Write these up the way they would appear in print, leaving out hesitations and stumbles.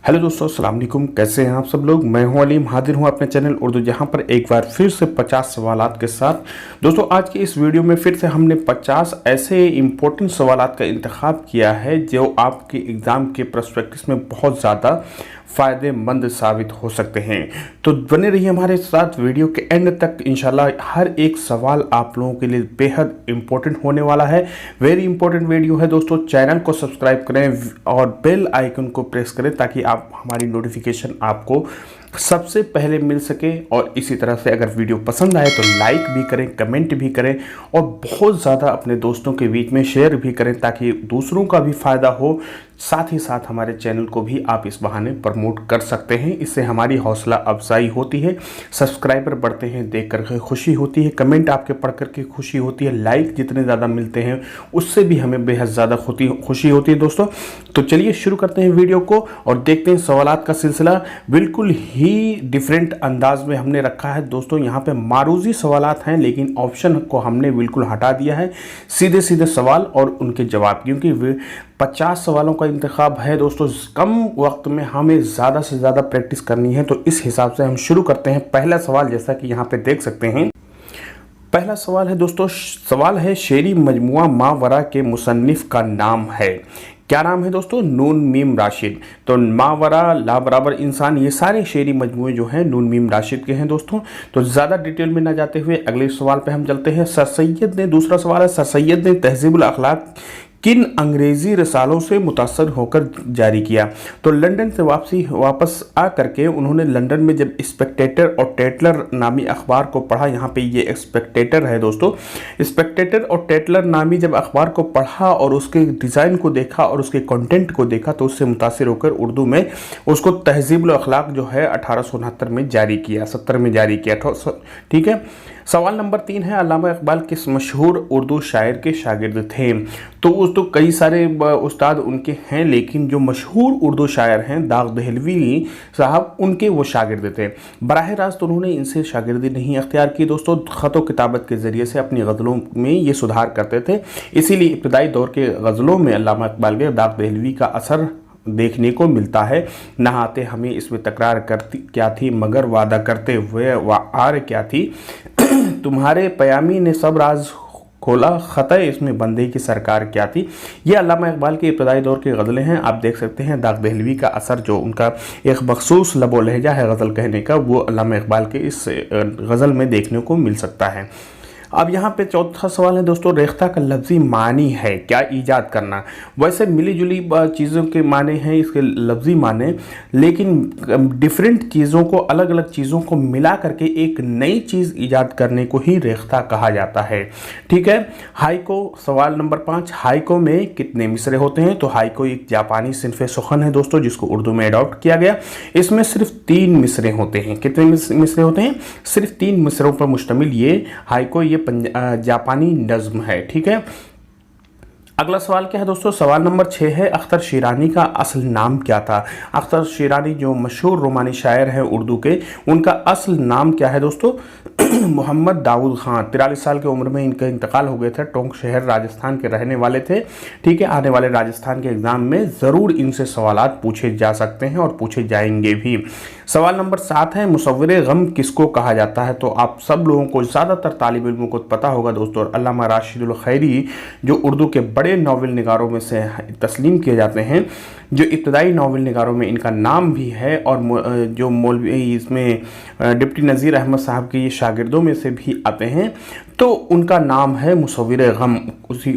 Hello दोस्तों, अस्सलाम वालेकुम। कैसे हैं आप सब लोग। मैं हूं अलीम, हाजिर हूं अपने चैनल उर्दू जहां पर एक बार फिर से 50 सवालात के साथ। दोस्तों, आज की इस वीडियो में फिर से हमने 50 ऐसे इंपॉर्टेंट सवालात का इंतखाब किया है जो आपके एग्ज़ाम के प्रोस्पेक्टस में बहुत ज़्यादा फ़ायदेमंद साबित हो सकते हैं। तो बने रहिए हमारे साथ वीडियो के एंड तक। इंशाल्लाह हर एक सवाल आप लोगों के लिए बेहद इंपॉर्टेंट होने वाला है। वेरी इंपॉर्टेंट वीडियो है दोस्तों। चैनल को सब्सक्राइब करें और बेल आइकन को प्रेस करें ताकि आप हमारी नोटिफिकेशन आपको सबसे पहले मिल सके। और इसी तरह से अगर वीडियो पसंद आए तो लाइक भी करें, कमेंट भी करें और बहुत ज़्यादा अपने दोस्तों के बीच में शेयर भी करें ताकि दूसरों का भी फ़ायदा हो। साथ ही साथ हमारे चैनल को भी आप इस बहाने प्रमोट कर सकते हैं। इससे हमारी हौसला अफजाई होती है, सब्सक्राइबर बढ़ते हैं, देख कर खुशी होती है, कमेंट आपके पढ़ कर के खुशी होती है, लाइक जितने ज़्यादा मिलते हैं उससे भी हमें बेहद ज़्यादा खुशी होती है दोस्तों। तो चलिए शुरू करते हैं वीडियो को और देखते हैं सवालात का सिलसिला। बिल्कुल ही डिफरेंट अंदाज में हमने रखा है दोस्तों। यहाँ पे मारूजी सवालात हैं लेकिन ऑप्शन को हमने बिल्कुल हटा दिया है। सीधे सीधे सवाल और उनके जवाब, क्योंकि 50 सवालों का इंतखाब है दोस्तों। कम वक्त में हमें ज़्यादा से ज़्यादा प्रैक्टिस करनी है, तो इस हिसाब से हम शुरू करते हैं। पहला सवाल जैसा कि यहाँ पे देख सकते हैं, पहला सवाल है दोस्तों, सवाल है शेरी मजमुआ मावरा के मुसन्निफ का नाम है। क्या नाम है दोस्तों? नून मीम राशिद। तो मावरा, ला बराबर इंसान, ये सारे शेरी मजमुए जो हैं नून मीम राशिद के हैं दोस्तों। तो ज़्यादा डिटेल में ना जाते हुए अगले सवाल पे हम चलते हैं। सर सैयद ने, दूसरा सवाल है, सर सैयद ने तहज़ीबुल अखलाक किन अंग्रेज़ी रसालों से मुतासर होकर जारी किया? तो लंदन से वापस आ करके उन्होंने लंदन में जब स्पेक्टेटर और टेटलर नामी अखबार को पढ़ा, यहाँ पे ये स्पेक्टेटर है दोस्तों, स्पेक्टेटर और टेटलर नामी जब अखबार को पढ़ा और उसके डिज़ाइन को देखा और उसके कंटेंट को देखा तो उससे मुतासर होकर उर्दू में उसको तहज़ीबुल अखलाक जो है 1869 में जारी किया, 70 में जारी किया। ठीक है। सवाल नंबर 3 है, अल्लामा इकबाल किस मशहूर उर्दू शायर के शागिर्द थे? तो कई सारे उस्ताद उनके हैं लेकिन जो मशहूर उर्दू शायर हैं दाग दहलवी साहब, उनके वो शागिर्द थे। बराह रास्त उन्होंने इनसे शागिर्दी नहीं अख्तियार की दोस्तों। ख़त व किताबत के ज़रिए से अपनी गज़लों में ये सुधार करते थे। इसीलिए इब्तदाई दौर के गज़लों में अल्लामा इकबाल के दाग दहलवी का असर देखने को मिलता है। नहाते हमें इसमें तकरार करती क्या थी, मगर वादा करते हुए आर क्या थी, तुम्हारे पयामी ने सब राज खोला, ख़तः इसमें बंदे की सरकार क्या थी। ये अल्लामा इकबाल के इब्तदाई दौर की गज़लें हैं। आप देख सकते हैं दाग दहलवी का असर, जो उनका एक मखसूस लबो लहजा है गज़ल कहने का, वो अल्लामा इकबाल के इस गज़ल में देखने को मिल सकता है। अब यहाँ पे चौथा सवाल है दोस्तों, रेख्ता का लफ्ज़ी मानी है क्या? ईजाद करना। वैसे मिली जुली चीज़ों के माने हैं इसके लफ्ज़ी माने, लेकिन डिफरेंट चीज़ों को, अलग अलग चीज़ों को मिला करके एक नई चीज़ ईजाद करने को ही रेख्ता कहा जाता है। ठीक है। हाइको, सवाल नंबर 5, हाइको में कितने मिसरे होते हैं? तो हाइको एक जापानी सिनफ़े सुखन है दोस्तों जिसको उर्दू में अडॉप्ट किया गया। इसमें सिर्फ 3 मिसरे होते हैं। कितने मिसरे होते हैं? सिर्फ 3 मिसरों पर मुश्तमिल ये हाइको, ये जापानी नज़्म है। ठीक है। अगला सवाल क्या है दोस्तों? सवाल नंबर 6 है, अख्तर शिरानी का असल नाम क्या था? अख्तर शिरानी जो मशहूर रोमानी शायर हैं उर्दू के, उनका असल नाम क्या है दोस्तों? मोहम्मद दाऊद खान। 43 साल की उम्र में इनका इंतकाल हो गया था। टोंक शहर राजस्थान के रहने वाले थे। ठीक है। आने वाले राजस्थान के एग्जाम में ज़रूर इनसे सवालात पूछे जा सकते हैं और पूछे जाएंगे भी। सवाल नंबर 7 है, मुसव्विर गम किसको कहा जाता है? तो आप सब लोगों को, ज़्यादातर तालिब इल्मों को पता होगा दोस्तों, अल्लामा राशिदुल खैरी जो उर्दू के बड़े नावल निगारों में से तस्लीम किए जाते हैं, जो इब्तदाई नावल निगारों में इनका नाम भी है और जो मौलवी इसमें डिप्टी नज़ीर अहमद साहब के ये शागिर्दों में से भी आते हैं, तो उनका नाम है मुसव्विर गम,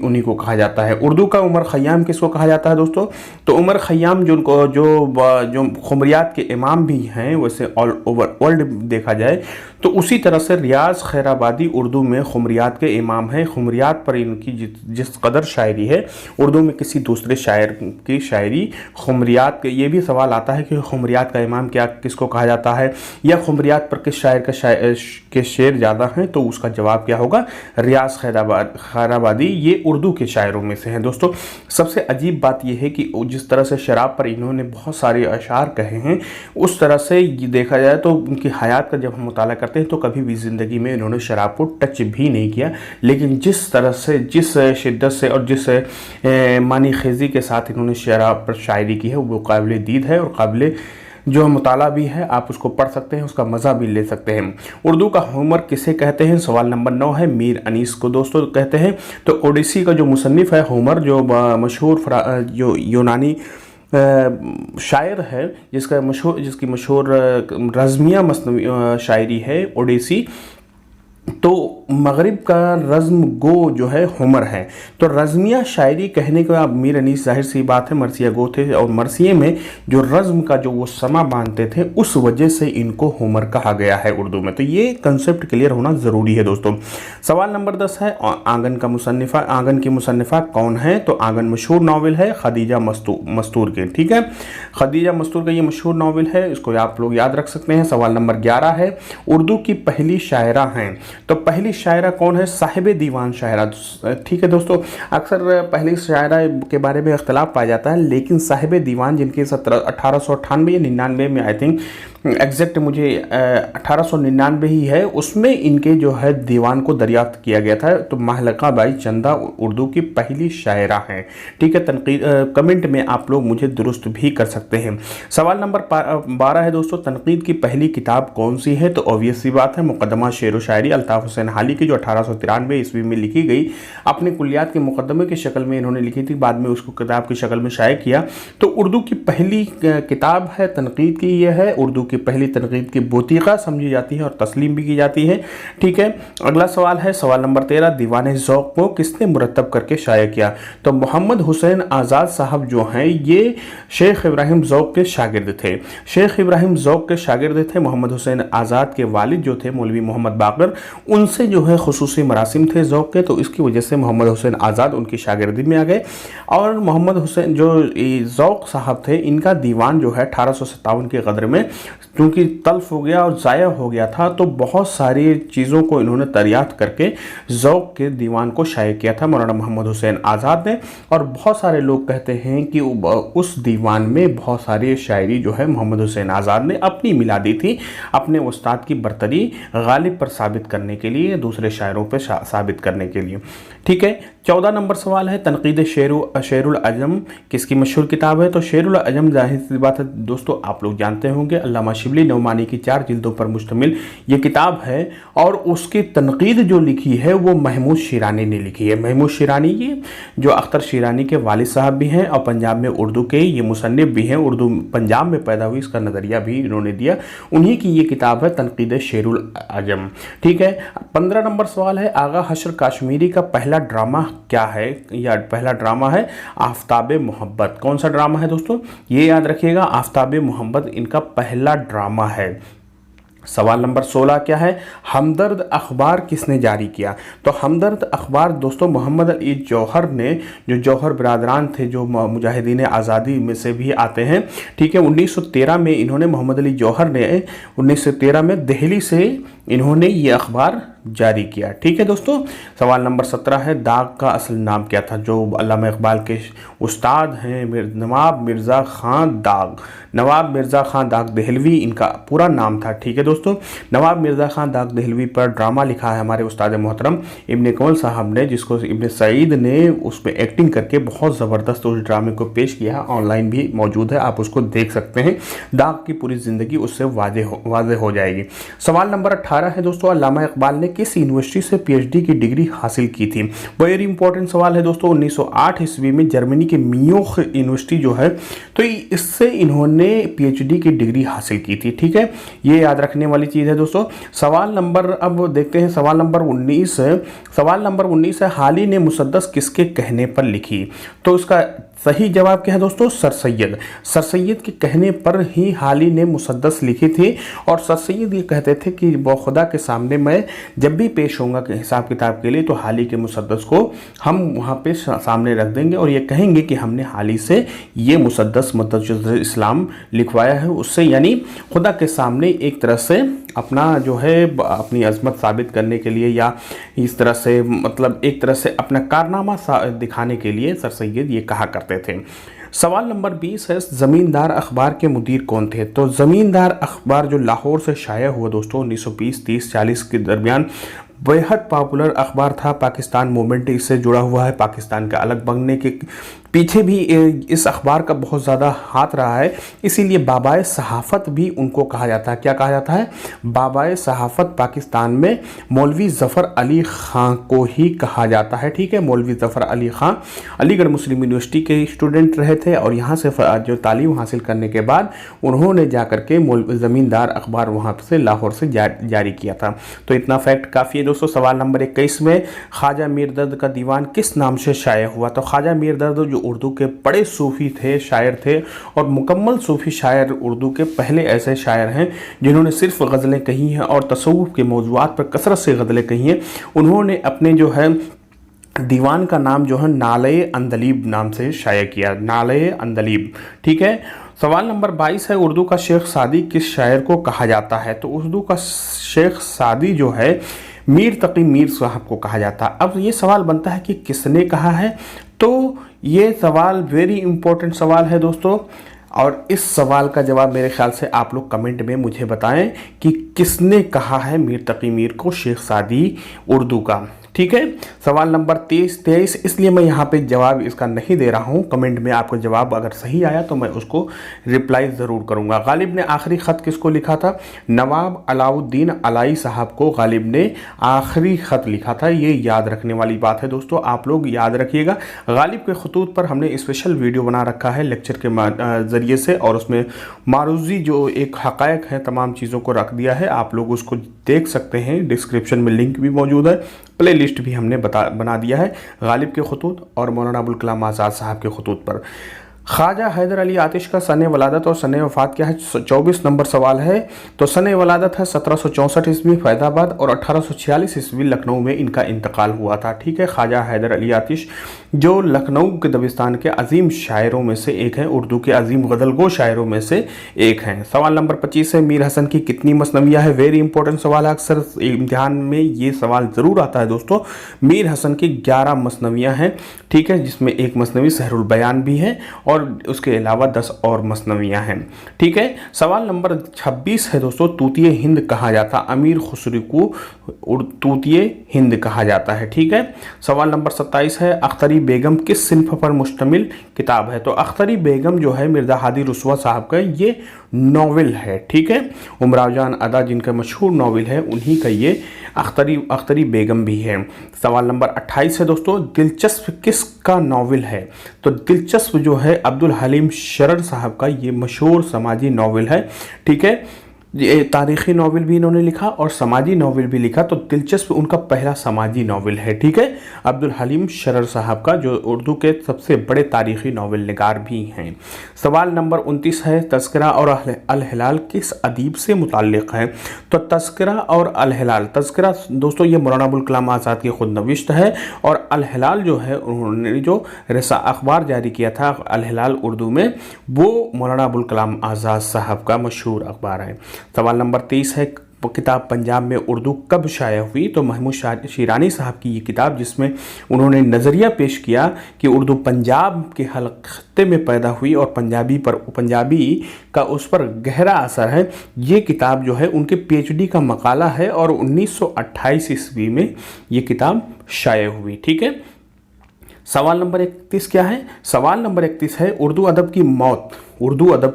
उन्हीं को कहा जाता है। उर्दू का उमर खयाम किसको कहा जाता है दोस्तों? तो उमर खयाम जो खुमरियात के इमाम भी हैं, वैसे ऑल ओवर वर्ल्ड देखा जाए तो उसी तरह से रियाज खैराबादी उर्दू में खुमरियात के इमाम हैं। खुमरियात पर इनकी जिस कदर शायरी है, उर्दू में किसी दूसरे शायर की शायरी खुमरियात के, ये भी सवाल आता है कि खुमरियात का इमाम क्या किसको कहा जाता है, या खुमरियात पर किस शायर के शेर ज़्यादा हैं, तो उसका जवाब क्या होगा? होगा रियाज खैराबादी, ये उर्दू के शायरों में से हैं दोस्तों। सबसे अजीब बात यह है कि जिस तरह से शराब पर इन्होंने बहुत सारे अशार कहे हैं, उस तरह से ये देखा जाए तो उनकी हयात का जब हम मुताला करते हैं तो कभी भी ज़िंदगी में इन्होंने शराब को टच भी नहीं किया। लेकिन जिस तरह से, जिस शिद्दत से और जिस मानी खेजी के साथ इन्होंने शराब पर शायरी की है, वो काबिल दीद है और काबिल जो मुताला भी है। आप उसको पढ़ सकते हैं, उसका मज़ा भी ले सकते हैं। उर्दू का होमर किसे कहते हैं? सवाल नंबर 9 है, मीर अनीस को दोस्तों कहते हैं। तो ओडिसी का जो मुसन्निफ़ है होमर, जो मशहूर जो यूनानी शायर है, जिसकी मशहूर रज़मिया मसनवी शायरी है ओडिसी, तो मगरिब का रज़्म गो जो है होमर है। तो रज़मिया शायरी कहने के बाद मीर अनीस, जाहिर सी बात है, मरसिया गो थे और मरसिए में जो रज़्म का जो वो समा बांधते थे, उस वजह से इनको होमर कहा गया है उर्दू में। तो ये कंसेप्ट क्लियर होना ज़रूरी है दोस्तों। सवाल नंबर 10 है, आंगन की मुसन्निफ़ा कौन है? तो आंगन मशहूर नावल है खदीजा मस्तूर के, ठीक है। खदीजा मस्तूर का ये मशहूर नावल है, इसको आप लोग याद रख सकते हैं। सवाल नंबर 11 है, उर्दू की पहली शायरा हैं। तो पहली शायरा कौन है? साहिब दीवान शायरा, ठीक है दोस्तों। अक्सर पहली शायरा के बारे में इख्तलाफ पाया जाता है, लेकिन साहिब दीवान जिनके 1898 या 99 में, आई थिंक एग्जैक्ट मुझे 1899 ही है, उसमें इनके जो है दीवान को दरियाफ्त किया गया था। तो महलका बाई चंदा उर्दू की पहली शायरा हैं, ठीक है। तनकीद कमेंट में आप लोग मुझे दुरुस्त भी कर सकते हैं। सवाल नंबर 12 है दोस्तों, तनकीद की पहली किताब कौन सी है? तो ऑब्वियस सी बात है, मुकदमा शेर व शायरी अल्ताफ़ हुसैन हाली की, जो 1893 ईस्वी में लिखी गई। अपने कुलियात के मुकदमे की शक्ल में इन्होंने लिखी थी, बाद में उसको किताब की शक्ल में शाये किया। तो उर्दू की पहली किताब है तनकीद की, यह है उर्दू की पहली तनकीद की बोतीक़ा समझी जाती है और तस्लीम भी की जाती है, ठीक है। अगला सवाल है, सवाल नंबर 13, दीवान ज़ौक़ को किसने मुरतब करके शाया किया? तो मोहम्मद हुसैन आज़ाद साहब जो हैं, ये शेख इब्राहिम ज़ौक़ के शागिर्द थे। शेख इब्राहिम ज़ौक़ के शागिर्द थे। मोहम्मद हुसैन आज़ाद के वालिद जो थे मौलवी मोहम्मद बाकर, उनसे जो है खुसूसी मरासिम थे ज़ौक़ के, तो इसकी वजह से मोहम्मद हुसैन आज़ाद उनकी शागिर्दी में आ गए। और मोहम्मद हुसैन जो ज़ौक़ साहब थे, इनका दीवान जो है 1857 के क़द्र में क्योंकि तल्फ हो गया और ज़ाया हो गया था, तो बहुत सारी चीज़ों को इन्होंने दरियाफ्त करके ज़ौक़ के दीवान को शाये किया था मौलाना मोहम्मद हुसैन आज़ाद ने। और बहुत सारे लोग कहते हैं कि उस दीवान में बहुत सारी शायरी जो है मोहम्मद हुसैन आज़ाद ने अपनी मिला दी थी, अपने उस्ताद की बरतरी गालिब पर साबित करने के लिए, दूसरे शायरों पर साबित करने के लिए, ठीक है। 14 नंबर सवाल है, तनकीद शेरुल अजम किसकी मशहूर किताब है? तो शेरुल अजम, जाहिर सी बात है दोस्तों, आप लोग जानते होंगे, अल्लामा शिबली नौमानी की 4 जिल्दों पर मुश्तमिल ये किताब है। और उसकी तनकीद जो लिखी है वो महमूद शिरानी ने लिखी है। महमूद शिरानी ये जो अख्तर शिरानी के वालिद साहब भी हैं और पंजाब में उर्दू के ये मुसन्निफ भी हैं, उर्दू पंजाब में पैदा हुई, इसका नज़रिया भी इन्होंने दिया। उन्हीं की ये किताब है तनकीद शेरुल अजम, ठीक है। 15 नंबर सवाल है, आगा हशर काश्मीरी का पहला ड्रामा क्या है? या पहला ड्रामा है आफ्ताब मोहब्बत। कौन सा ड्रामा है दोस्तों? ये याद रखिएगा, आफ्ताब मोहब्बत इनका पहला ड्रामा है। सवाल नंबर 16 क्या है, हमदर्द अखबार किसने जारी किया? तो हमदर्द अखबार दोस्तों मोहम्मद अली जौहर ने, जो जौहर बिरादरान थे, जो मुजाहिदीन आज़ादी में से भी आते हैं, ठीक है। 1913 में इन्होंने, मोहम्मद अली जौहर ने 1913 में दिल्ली से इन्होंने ये अखबार जारी किया, ठीक है दोस्तों। सवाल नंबर 17 है, दाग का असल नाम क्या था? जो अल्लामा इकबाल के उस्ताद हैं नवाब मिर्ज़ा ख़ान दाग, नवाब मिर्ज़ा ख़ान दाग देहलवी इनका पूरा नाम था, ठीक है दोस्तों। नवाब मिर्ज़ा ख़ान दाग देहलवी पर ड्रामा लिखा है हमारे उस्ताद मोहतरम इब्ने कमल साहब ने, जिसको इब्ने सईद ने उसमें एक्टिंग करके बहुत ज़बरदस्त उस ड्रामे को पेश किया है। ऑनलाइन भी मौजूद है, आप उसको देख सकते हैं। दाग की पूरी ज़िंदगी उससे वाज़ेह हो जाएगी। सवाल नंबर 18 है दोस्तों, अल्लामा इकबाल ने किस यूनिवर्सिटी से पीएचडी की डिग्री हासिल की थी? वेरी इंपॉर्टेंट सवाल है दोस्तों। 1908 ईस्वी में जर्मनी के मियोख यूनिवर्सिटी जो है, तो इससे इन्होंने पीएचडी की डिग्री हासिल की थी, ठीक है। ये याद रखने वाली चीज़ है दोस्तों। सवाल नंबर, अब देखते हैं सवाल नंबर 19 है। सवाल नंबर 19 है, हाली ने मुसद्दस किसके कहने पर लिखी? तो इसका सही जवाब क्या है दोस्तों? सर सैयद। सर सैयद के कहने पर ही हाली ने मुसद्दस लिखी थी और सर सैयद ये कहते थे कि वो खुदा के सामने मैं जब भी पेश होऊंगा हिसाब किताब के लिए तो हाली के मुसद्दस को हम वहाँ पे सामने रख देंगे और ये कहेंगे कि हमने हाली से ये मुसद्दस मुद्दत इस्लाम लिखवाया है उससे, यानी खुदा के सामने एक तरह से अपना जो है अपनी अजमत साबित करने के लिए या इस तरह से मतलब एक तरह से अपना कारनामा दिखाने के लिए सर सैयद ये कहा करते थे। सवाल नंबर 20 है, ज़मींदार अखबार के मुदीर कौन थे? तो ज़मींदार अखबार जो लाहौर से शाया हुआ दोस्तों 1920, 30, 40 के दरमियान बेहद पॉपुलर अखबार था। पाकिस्तान मूवमेंट इससे जुड़ा हुआ है, पाकिस्तान का अलग बनने के पीछे भी इस अखबार का बहुत ज़्यादा हाथ रहा है, इसीलिए बाबाए सहाफ़त भी उनको कहा जाता है। क्या कहा जाता है? बाबाए सहाफ़त पाकिस्तान में मौलवी ज़फ़र अली ख़ां को ही कहा जाता है। ठीक है, मौलवी ज़फ़र अली ख़ां अलीगढ़ मुस्लिम यूनिवर्सिटी के स्टूडेंट रहे थे और यहाँ से जो तालीम हासिल करने के बाद उन्होंने जा कर के ज़मींदार अखबार वहाँ से लाहौर से जारी किया था। तो इतना फैक्ट काफ़ी है दोस्तों। सवाल नंबर 21 में, ख्वाजा मीर दर्द का दीवान किस नाम से शाया हुआ? तो ख्वाजा मीर दर्द जो उर्दू के बड़े सूफ़ी थे, शायर थे और मुकम्मल सूफ़ी शायर, उर्दू के पहले ऐसे शायर हैं जिन्होंने सिर्फ गज़लें कही हैं और तसव्वुफ़ के मौज़ूआत पर कसरत से गज़लें कही हैं। उन्होंने अपने जो है दीवान का नाम जो है नाले अंदलीब नाम से शाया किया, नाले अंदलीब। ठीक है। सवाल नंबर 22 है, उर्दू का शेख सादी किस शायर को कहा जाता है? तो उर्दू का शेख सादी जो है मीर तकी मीर साहब को कहा जाता है। अब ये सवाल बनता है कि किसने कहा है? तो ये सवाल वेरी इंपॉर्टेंट सवाल है दोस्तों और इस सवाल का जवाब मेरे ख्याल से आप लोग कमेंट में मुझे बताएं कि किसने कहा है मीर तकी मीर को शेख सादी उर्दू का। ठीक है। सवाल नंबर 23, इसलिए मैं यहाँ पे जवाब इसका नहीं दे रहा हूँ, कमेंट में आपको जवाब अगर सही आया तो मैं उसको रिप्लाई ज़रूर करूँगा। गालिब ने आखिरी ख़त किसको लिखा था? नवाब अलाउद्दीन अलाई साहब को गालिब ने आखिरी ख़त लिखा था। ये याद रखने वाली बात है दोस्तों, आप लोग याद रखिएगा। गालिब के खतूत पर हमने स्पेशल वीडियो बना रखा है लेक्चर के ज़रिए से और उसमें मारूजी जो एक हक़ायक़ है तमाम चीज़ों को रख दिया है, आप लोग उसको देख सकते हैं। डिस्क्रिप्शन में लिंक भी मौजूद है, प्ले लिस्ट भी हमने बना दिया है गालिब के खतूत और मौलाना अबुल कलाम आज़ाद साहब के खतूत पर। ख्वाजा हैदर अली आतिश का सन वलादत और सन वफ़ात क्या है? 24 नंबर सवाल है। तो सन वलादत है 1764 ईस्वी फैदाबाद और 1846 ईस्वी लखनऊ में इनका इंतकाल हुआ था। ठीक है। ख्वाजा हैदर अली आतिश जो लखनऊ के दबिस्तान के अजीम शायरों में से एक हैं, उर्दू के अजीम गज़लगो शायरों में से एक हैं। सवाल नंबर 25 है, मीर हसन की कितनी मसनवियाँ है? वेरी इंपॉर्टेंट सवाल है, अक्सर इम्तिहान में ये सवाल ज़रूर आता है दोस्तों। मीर हसन की 11 मसनवियाँ हैं। ठीक है, जिसमें एक मसनवी सहरुल बयान भी है और उसके अलावा 10 और मसनवियाँ हैं। ठीक है। सवाल नंबर 26 है दोस्तों, तूतिए हिंद कहा जाता? अमीर खुसरो को तूतिए हिंद कहा जाता है। ठीक है। सवाल नंबर 27 है, अख्तरी बेगम किस सिन्फ पर मुश्तमिल किताब है? तो अख्तरी बेगम जो है मिर्ज़ा हादी रुस्वा साहब का ये नॉवेल है। ठीक है। उमराव जान अदा जिनका मशहूर नॉवेल है उन्हीं का ये अख्तरी बेगम भी है। सवाल नंबर 28 है दोस्तों, दिलचस्प किसका नॉवेल है? तो दिलचस्प जो है अब्दुल हलीम शरर साहब का ये मशहूर समाजी नॉवेल है। ठीक है। ये तारीख़ी नावल भी इन्होंने लिखा और समाजी नावल भी लिखा, तो दिलचस्प उनका पहला समाजी नावल है। ठीक है। अब्दुल हलीम शरर साहब का जो उर्दू के सबसे बड़े तारीख़ी नावल निगार भी हैं। सवाल नंबर 29 है, तज़किरा और अल हिलाल किस अदीब से मुताल्लिक़ है? तो तज़किरा और अल हिलाल, तज़किरा दोस्तों ये मौलाना अबुल कलाम आज़ाद की खुद नविश्त है और अल हिलाल जो है उन्होंने जो रसा अखबार जारी किया था अल हिलाल उर्दू में, वो मौलाना अबुल कलाम आज़ाद साहब का मशहूर अखबार है। सवाल नंबर 30 है, किताब पंजाब में उर्दू कब शाया हुई? तो महमूद शिरानी साहब की ये किताब जिसमें उन्होंने नज़रिया पेश किया कि उर्दू पंजाब के खत्ते में पैदा हुई और पंजाबी का उस पर गहरा असर है, ये किताब जो है उनके PhD का मकाला है और 1928 ईस्वी में ये किताब शाया हुई। ठीक है। सवाल नंबर 31 क्या है? सवाल नंबर 31 है, उर्दू अदब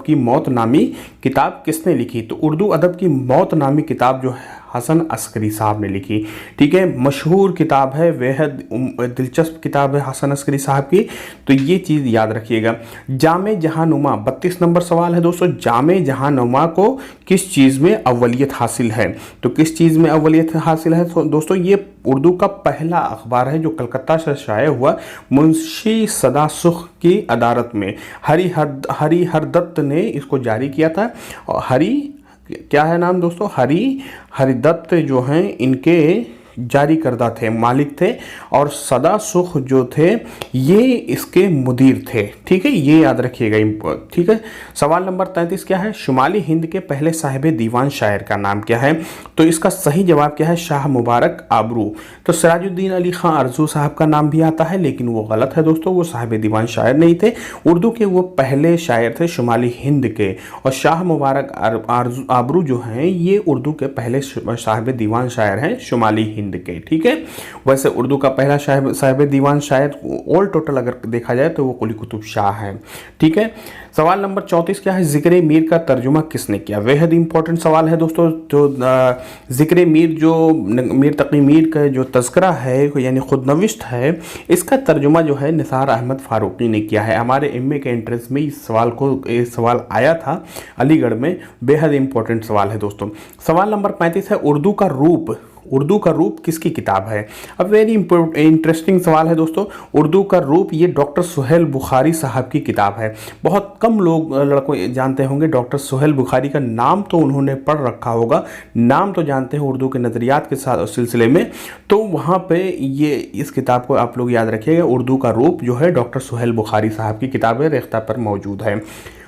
की मौत नामी किताब किसने लिखी? तो उर्दू अदब की मौत नामी किताब जो हसन अस्करी साहब ने लिखी। ठीक है, मशहूर किताब है, बेहद दिलचस्प किताब है हसन अस्करी साहब की, तो ये चीज़ याद रखिएगा। जामे जहानुमा 32 नंबर सवाल है दोस्तों, जामे जहानुमा को किस चीज़ में अव्वलियत हासिल है? तो किस चीज़ में अव्वलियत हासिल है? तो दोस्तों ये उर्दू का पहला अखबार है जो कलकत्ता से शाये हुआ, मुंशी सदा सुख की अदालत में हरिहर दत्त ने इसको जारी किया था। और क्या है नाम दोस्तों? हरिदत्त जो हैं इनके जारी करदा थे, मालिक थे, और सदा सुख जो थे ये इसके मुदीर थे। ठीक है, ये याद रखिएगा। ठीक है, सवाल नंबर 33 क्या है? शुमाली हिंद के पहले साहिब दीवान शायर का नाम क्या है? तो इसका सही जवाब क्या है? शाह मुबारक आबरू। तो सिराजुद्दीन अली खां आरजू साहब का नाम भी आता है, लेकिन वो गलत है दोस्तों, वो साहिब दीवान शायर नहीं थे। उर्दू के वो पहले शायर थे शुमाली हिंद के, और शाह मुबारक आबरू जो हैं ये उर्दू के पहले साहिब दीवान शायर हैं शुमाली हिंद के। ठीक है, वैसे उर्दू का पहला साहिब दीवान शायर ऑल टोटल अगर देखा जाए तो वो कुली कुतुब शाह है। ठीक है, सवाल नंबर 34 क्या है? जिक्र मीर का तर्जुमा किसने किया? बेहद इंपॉर्टेंट सवाल है दोस्तों। जो जिक्र मीर, जो मीर तकी मीर का जो तज़किरा है यानी खुदनविश्त है, इसका तर्जुमा जो है निसार अहमद फारूकी ने किया है। हमारे एमए के एंट्रेंस में इस सवाल आया था अलीगढ़ में, बेहद इंपॉर्टेंट सवाल है दोस्तों। सवाल नंबर 35 है, उर्दू का रूप किसकी किताब है? अब वेरी इंटरेस्टिंग सवाल है दोस्तों। उर्दू का रूप ये डॉक्टर सुहेल बुखारी साहब की किताब है। बहुत कम लोग लड़कों जानते होंगे डॉक्टर सुहेल बुखारी का नाम, तो उन्होंने पढ़ रखा होगा, नाम तो जानते हैं उर्दू के नज़रियात के साथ सिलसिले में। तो वहाँ पे ये इस किताब को आप लोग याद रखिएगा, उर्दू का रूप जो है डॉक्टर सुहेल बुखारी साहब की किताब है, रेख्ता पर मौजूद है।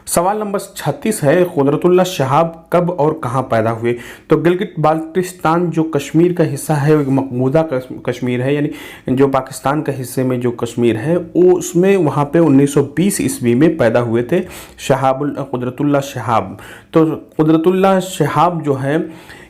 सवाल नंबर 36 है, कुदरतुल्लाह शहाब कब और कहाँ पैदा हुए? तो गिलगित बाल्टिस्तान जो कश्मीर का हिस्सा है, मकबूजा कश्मीर है, यानी जो पाकिस्तान के हिस्से में जो कश्मीर है, वो उसमें वहाँ पे 1920 ईस्वी में पैदा हुए थे कुदरतुल्लाह शहाब। तो कुदरतुल्लाह शहाब जो है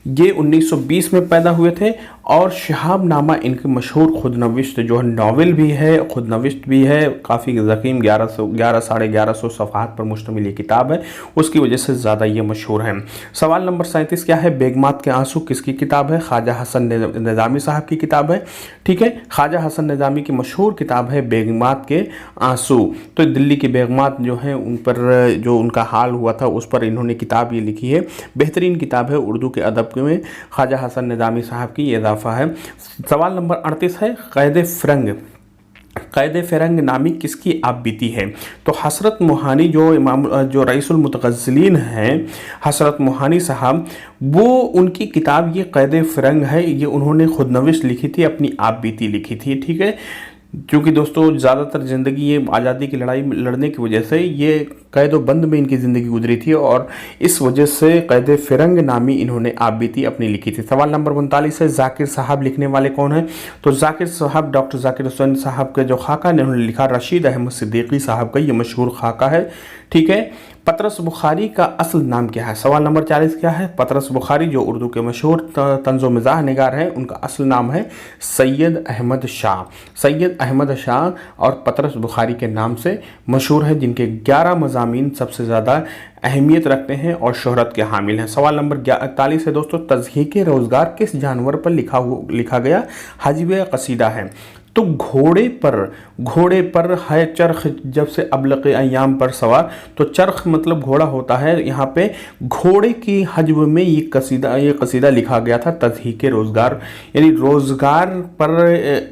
ये 1920 में पैदा हुए थे, और शहाब नामा इनके मशहूर खुदनविश्त जो है, नावल भी है, खुदनविश्त भी है, काफ़ी ज़कीम 1100 सफ़हात पर मुश्तमिल ये किताब है, उसकी वजह से ज़्यादा ये मशहूर है। सवाल नंबर 37 क्या है? बेगमात के आंसू किसकी किताब है? ख्वाजा हसन निज़ामी साहब की किताब है। ठीक है, ख्वाजा हसन निज़ामी की मशहूर किताब है बेगमात के आंसू। तो दिल्ली की बेगमात जो हैं उन पर जो उनका हाल हुआ था उस पर इन्होंने किताब ये लिखी है, बेहतरीन किताब है उर्दू के अदब में, ख्वाजा हसन निज़ामी साहब की इजाफा है। सवाल नंबर 38 है, क़ैद फ़िरंग नामी किसकी आप बीती है? तो हसरत मोहानी जो रईसुल मुतगज़्ज़िलीन हैं, हसरत मोहानी साहब, वो उनकी किताब ये क़ैद फ़िरंग है, ये उन्होंने खुदनविश लिखी थी, अपनी आप बीती लिखी थी। ठीक है, क्योंकि दोस्तों ज़्यादातर ज़िंदगी ये आज़ादी की लड़ाई लड़ने की वजह से ये कैद बंद में इनकी ज़िंदगी गुजरी थी, और इस वजह से क़ैद फ़िरंग नामी इन्होंने आप बीती अपनी लिखी थी। सवाल नंबर 39 है, ज़ाकिर साहब लिखने वाले कौन हैं? तो ज़ाकिर साहब डॉक्टर ज़ाकिर हुसैन साहब के जो खाका ने उन्होंने लिखा, रशीद अहमद सिद्दीकी साहब का ये मशहूर खाका है। ठीक है, पतरस बुखारी का असल नाम क्या है? सवाल नंबर 40 क्या है? पतरस बुखारी जो उर्दू के मशहूर तंज़ो मिज़ाह निगार हैं, उनका असल नाम है सैयद अहमद शाह। सैयद अहमद शाह और पतरस बुखारी के नाम से मशहूर है, जिनके 11 मज़ामीन सबसे ज़्यादा अहमियत रखते हैं और शोहरत के हामिल हैं। सवाल नंबर 41 है दोस्तों, तज़हीक़े रोज़गार किस जानवर पर लिखा गया हाजिब कसीदा है? तो घोड़े पर है चरख जब से अबलक़ अय्याम पर सवार। तो चरख मतलब घोड़ा होता है, यहाँ पे घोड़े की हजब में ये कसीदा लिखा गया था, तज़हीक़े रोज़गार, यानी रोज़गार पर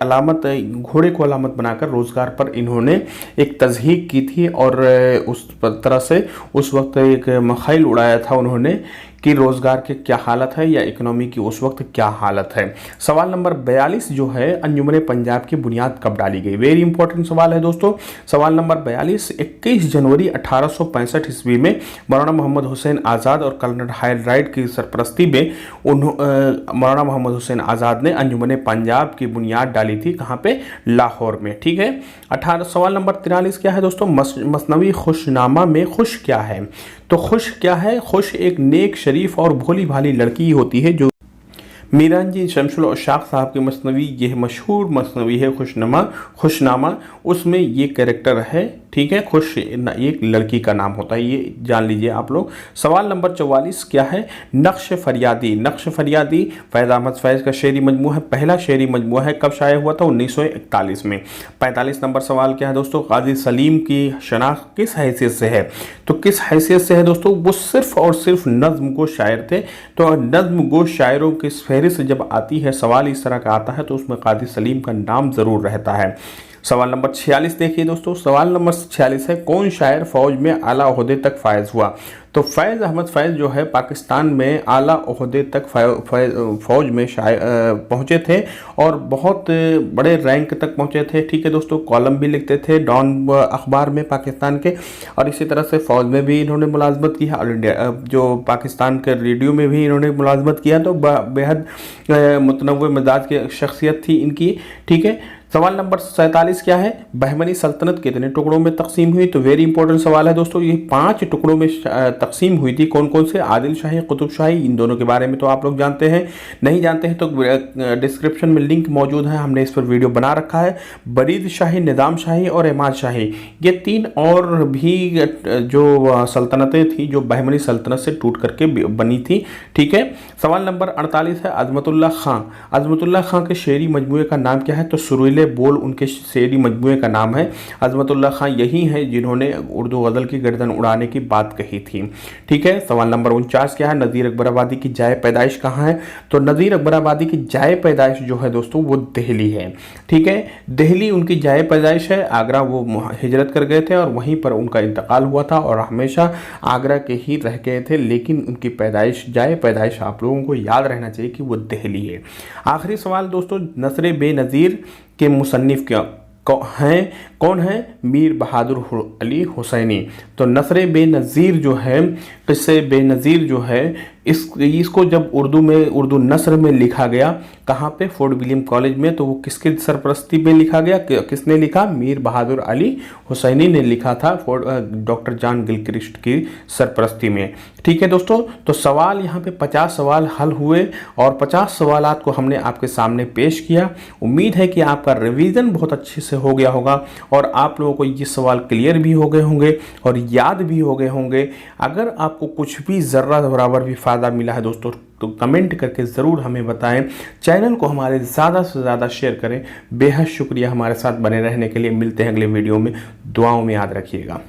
अलामत, घोड़े को अलामत बनाकर रोज़गार पर इन्होंने एक तज़हीक़ की थी, और उस तरह से उस वक्त एक मख़ाइल उड़ाया था उन्होंने कि रोज़गार की क्या हालत है या इकोनॉमी की उस वक्त क्या हालत है। सवाल नंबर 42 जो है, अंजुमन पंजाब की बुनियाद कब डाली गई? वेरी इंपॉर्टेंट सवाल है दोस्तों। सवाल नंबर 42, 21 जनवरी 1865 ईस्वी में मौलाना मोहम्मद हुसैन आज़ाद और कर्नल हायल राइट की सरपरस्ती में मौलाना मोहम्मद हुसैन आज़ाद ने अंजुमन पंजाब की बुनियाद डाली थी। कहाँ पे? लाहौर में। ठीक है, सवाल नंबर 43 क्या है दोस्तों? मसनवी खुशनामा में खुश क्या है? तो खुश क्या है? खुश एक नेक, शरीफ और भोली भाली लड़की होती है, जो मीरान शमसुल अशाक साहब के मसनवी, यह मशहूर मसनवी है खुशनामा, उसमें ये कैरेक्टर है ठीक है, खुश एक लड़की का नाम होता है, ये जान लीजिए आप लोग। सवाल नंबर 44 क्या है? नक्श फरियादी। नक्श फरियादी फैज़ अहमद फैज़ का शेरी मजमू है, पहला शेरी मजमू है। कब शाये हुआ था? 1941 में। 45 नंबर सवाल क्या है दोस्तों? काजी सलीम की शनाख्त किस हैसियत से है? तो किस हैसियत से है दोस्तों? वो सिर्फ और सिर्फ नज्म गो शायर थे। तो नज्म गो शायरों की फहरिस्त जब आती है, सवाल इस तरह का आता है, तो उसमें काजी सलीम का नाम ज़रूर रहता है। सवाल नंबर 46 देखिए दोस्तों। सवाल नंबर 46 है, कौन शायर फौज में आला ओहदे तक फायज हुआ? तो फैज़ अहमद फैज़ जो है पाकिस्तान में आला ओहदे तक फौज में पहुँचे थे और बहुत बड़े रैंक तक पहुँचे थे। ठीक है दोस्तों, कॉलम भी लिखते थे डॉन अखबार में पाकिस्तान के, और इसी तरह से फ़ौज में भी इन्होंने मुलाजमत की है, जो पाकिस्तान के रेडियो में भी इन्होंने मुलाजमत किया। तो बेहद मुतनव्वे मिजाज की शख्सियत थी इनकी। ठीक है, सवाल नंबर 47 क्या है? बहमनी सल्तनत कितने टुकड़ों में तकसीम हुई? तो वेरी इंपॉर्टेंट सवाल है दोस्तों। ये 5 टुकड़ों में तकसीम हुई थी। कौन कौन से? आदिल शाही, कुतुब शाही, इन दोनों के बारे में तो आप लोग जानते हैं। नहीं जानते हैं तो डिस्क्रिप्शन में लिंक मौजूद है, हमने इस पर वीडियो बना रखा है। बरीद शाही, निज़ाम शाही और इमाद शाही, ये 3 और भी जो सल्तनतें थी जो बहमनी सल्तनत से टूट करके बनी थी। ठीक है, सवाल नंबर 48 है, अजमतुल्लाह खां। अजमतुल्लाह खां के शेरी मजमूए का नाम क्या है? तो सुरीले बोल उनके शेरी मजमूए का नाम है। अजमतुल्लाह खां यही हैं जिन्होंने उर्दू गज़ल की गर्दन उड़ाने की बात कही थी। ठीक है, सवाल नंबर 49 क्या है? नज़ीर अकबर आबादी की जाए पैदाइश कहाँ है? तो नज़ीर अकबर आबादी की जाए पैदाइश जो है दोस्तों वो दिल्ली है। ठीक है, दिल्ली उनकी जाए पैदाइश है। आगरा वो हिजरत कर गए थे और वहीं पर उनका इंतकाल हुआ था और हमेशा आगरा के ही रह गए थे, लेकिन उनकी पैदाइश, जाए पैदाइश आप लोगों को याद रहना चाहिए कि वो दिल्ली है। आखिरी सवाल दोस्तों, नसर बेनज़ीर के मुसन्निफ क्या हैं? कौन है? मीर बहादुर अली हुसैनी। तो नसर बेनज़ीर जो है, किस्से बेनज़ीर जो है, इसको जब उर्दू नसर में लिखा गया, कहाँ पे? फोर्ट विलियम कॉलेज में। तो वो किसके सरपरस्ती में लिखा गया? किसने लिखा? मीर बहादुर अली हुसैनी ने लिखा था, डॉक्टर जॉन गिलक्रिस्ट की सरपरस्ती में। ठीक है दोस्तों, तो सवाल यहाँ पे 50 सवाल हल हुए और 50 सवालात को हमने आपके सामने पेश किया। उम्मीद है कि आपका रिवीजन बहुत अच्छे से हो गया होगा और आप लोगों को ये सवाल क्लियर भी हो गए होंगे और याद भी हो गए होंगे। अगर आपको कुछ भी ज़र्रा बराबर भी फ़ायदा मिला है दोस्तों, तो कमेंट करके ज़रूर हमें बताएं। चैनल को हमारे ज़्यादा से ज़्यादा शेयर करें। बेहद शुक्रिया हमारे साथ बने रहने के लिए। मिलते हैं अगले वीडियो में। दुआओं में याद रखिएगा।